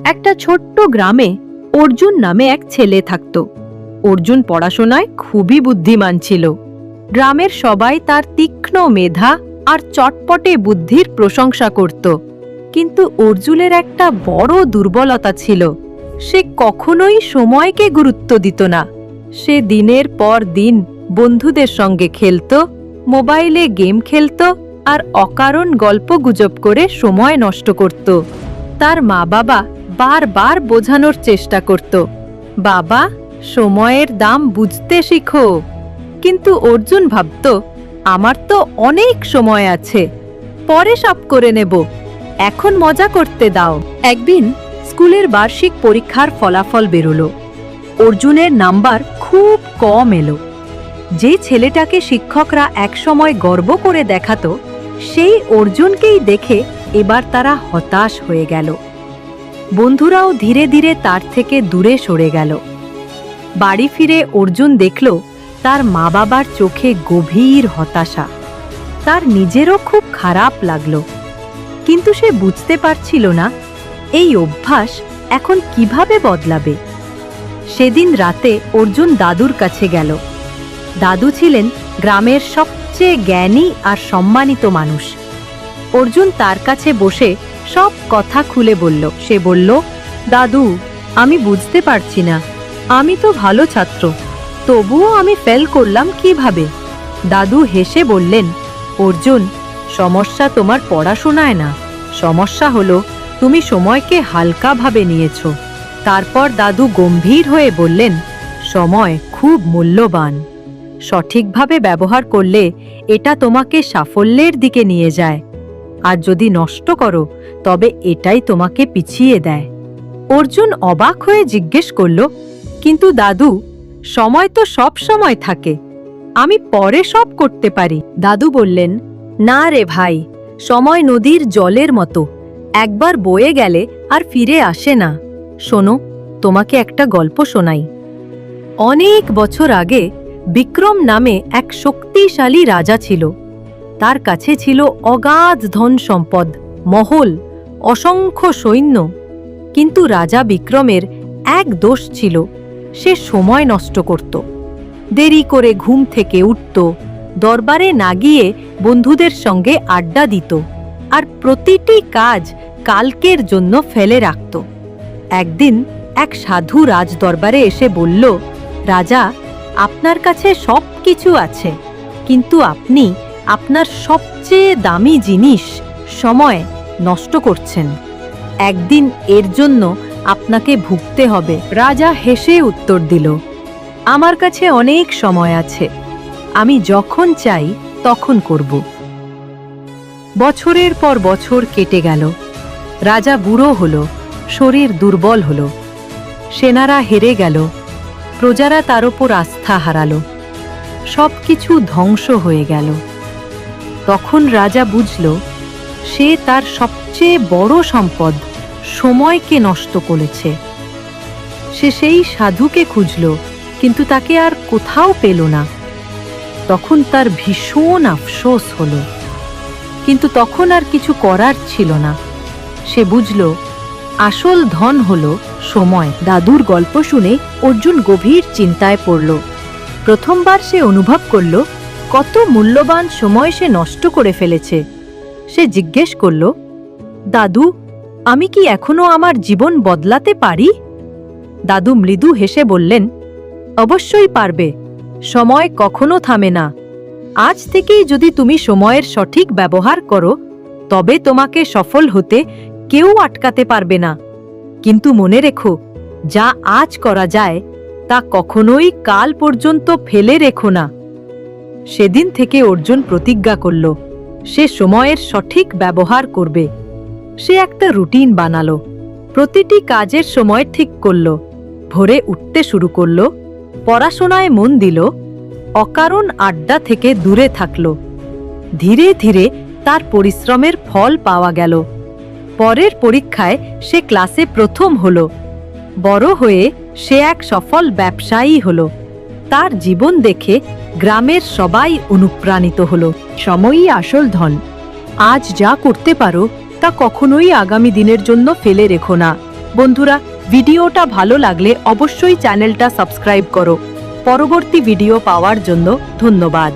একটা ছোট্ট গ্রামে অর্জুন নামে এক ছেলে থাকত। অর্জুন পড়াশোনায় খুবই বুদ্ধিমান ছিল। গ্রামের সবাই তার তীক্ষ্ণ মেধা আর চটপটে বুদ্ধির প্রশংসা করত। কিন্তু অর্জুনের একটা বড় দুর্বলতা ছিল, সে কখনোই সময়কে গুরুত্ব দিত না। সে দিনের পর দিন বন্ধুদের সঙ্গে খেলত, মোবাইলে গেম খেলত আর অকারণ গল্পগুজব করে সময় নষ্ট করত। তার মা বাবা বারবার বোঝানোর চেষ্টা করত, বাবা, সময়ের দাম বুঝতে শিখো। কিন্তু অর্জুন ভাবত, আমার তো অনেক সময় আছে, পরে সব করে নেব, এখন মজা করতে দাও। একদিন স্কুলের বার্ষিক পরীক্ষার ফলাফল বেরোলো। অর্জুনের নাম্বার খুব কম এলো। যে ছেলেটাকে শিক্ষকরা একসময় গর্ব করে দেখাতো, সেই অর্জুনকেই দেখে এবার তারা হতাশ হয়ে গেল। বন্ধুরাও ধীরে ধীরে তার থেকে দূরে সরে গেল। বাড়ি ফিরে অর্জুন দেখল তার মা বাবার চোখে গভীর হতাশা। তার নিজেরও খুব খারাপ লাগলো, কিন্তু সে বুঝতে পারছিল না এই অভ্যাস এখন কিভাবে বদলাবে। সেদিন রাতে অর্জুন দাদুর কাছে গেল। দাদু ছিলেন গ্রামের সবচেয়ে জ্ঞানী আর সম্মানিত মানুষ। অর্জুন তার কাছে বসে সব কথা খুলে বলল। সে বলল, দাদু, আমি বুঝতে পারছি না, আমি তো ভালো ছাত্র, তবুও আমি ফেল করলাম কিভাবে? দাদু হেসে বললেন, অর্জুন, সমস্যা তোমার পড়াশোনায় না, সমস্যা হলো তুমি সময়কে হালকাভাবে নিয়েছ। তারপর দাদু গম্ভীর হয়ে বললেন, সময় খুব মূল্যবান, সঠিকভাবে ব্যবহার করলে এটা তোমাকে সাফল্যের দিকে নিয়ে যায়, আর যদি নষ্ট করো তবে এটাই তোমাকে পিছিয়ে দেয়। অর্জুন অবাক হয়ে জিজ্ঞেস করল, কিন্তু দাদু, সময় তো সব সময় থাকে, আমি পরে সব করতে পারি। দাদু বললেন, না রে ভাই, সময় নদীর জলের মতো, একবার বয়ে গেলে আর ফিরে আসে না। শোনো, তোমাকে একটা গল্প শোনাই। অনেক বছর আগে বিক্রম নামে এক শক্তিশালী রাজা ছিল। তার কাছে ছিল অগাধ ধন সম্পদ, মহল, অসংখ্য সৈন্য। কিন্তু রাজা বিক্রমের এক দোষ ছিল, সে সময় নষ্ট করত। দেরি করে ঘুম থেকে উঠত, দরবারে না গিয়ে বন্ধুদের সঙ্গে আড্ডা দিত, আর প্রতিটি কাজ কালকের জন্য ফেলে রাখত। একদিন এক সাধু রাজ দরবারে এসে বলল, রাজা, আপনার কাছে সব কিছু আছে, কিন্তু আপনি আপনার সবচেয়ে দামি জিনিস সময় নষ্ট করছেন। একদিন এর জন্য আপনাকে ভুগতে হবে। রাজা হেসে উত্তর দিল, আমার কাছে অনেক সময় আছে, আমি যখন চাই তখন করব। বছরের পর বছর কেটে গেল। রাজা বুড়ো হল, শরীর দুর্বল হল, সেনারা হেরে গেল, প্রজারা তার ওপর আস্থা হারালো, সবকিছু ধ্বংস হয়ে গেল। তখন রাজা বুঝল, সে তার সবচেয়ে বড় সম্পদ সময়কে নষ্ট করেছে। সে সেই সাধুকে খুঁজল, কিন্তু তাকে আর কোথাও পেল না। তখন তার ভীষণ আফসোস হল, কিন্তু তখন আর কিছু করার ছিল না। সে বুঝল, আসল ধন হল সময়। দাদুর গল্প শুনে অর্জুন গভীর চিন্তায় পড়ল। প্রথমবার সে অনুভব করল কত মূল্যবান সময় সে নষ্ট করে ফেলেছে। সে জিজ্ঞেস করল, দাদু, আমি কি এখনো আমার জীবন বদলাতে পারি? দাদু মৃদু হেসে বললেন, অবশ্যই পারবে, সময় কখনো থামে না। আজ থেকেই যদি তুমি সময়ের সঠিক ব্যবহার করো, তবে তোমাকে সফল হতে কেউ আটকাতে পারবে না। কিন্তু মনে রেখো, যা আজ করা যায় তা কখনোই কাল পর্যন্ত ফেলে রেখো না। সেদিন থেকে অর্জুন প্রতিজ্ঞা করল, সে সময়ের সঠিক ব্যবহার করবে। সে একটা রুটিন বানালো, প্রতিটি কাজের সময় ঠিক করল, ভোরে উঠতে শুরু করল, পড়াশোনায় মন দিল, অকারণ আড্ডা থেকে দূরে থাকল। ধীরে ধীরে তার পরিশ্রমের ফল পাওয়া গেল। পরের পরীক্ষায় সে ক্লাসে প্রথম হল। বড় হয়ে সে এক সফল ব্যবসায়ী হল। তার জীবন দেখে গ্রামের সবাই অনুপ্রাণিত হল। সময়ই আসল ধন। আজ যা করতে পারো তা কখনোই আগামী দিনের জন্য ফেলে রেখো না। বন্ধুরা, ভিডিওটা ভালো লাগলে অবশ্যই চ্যানেলটা সাবস্ক্রাইব করো। পরবর্তী ভিডিও পাওয়ার জন্য ধন্যবাদ।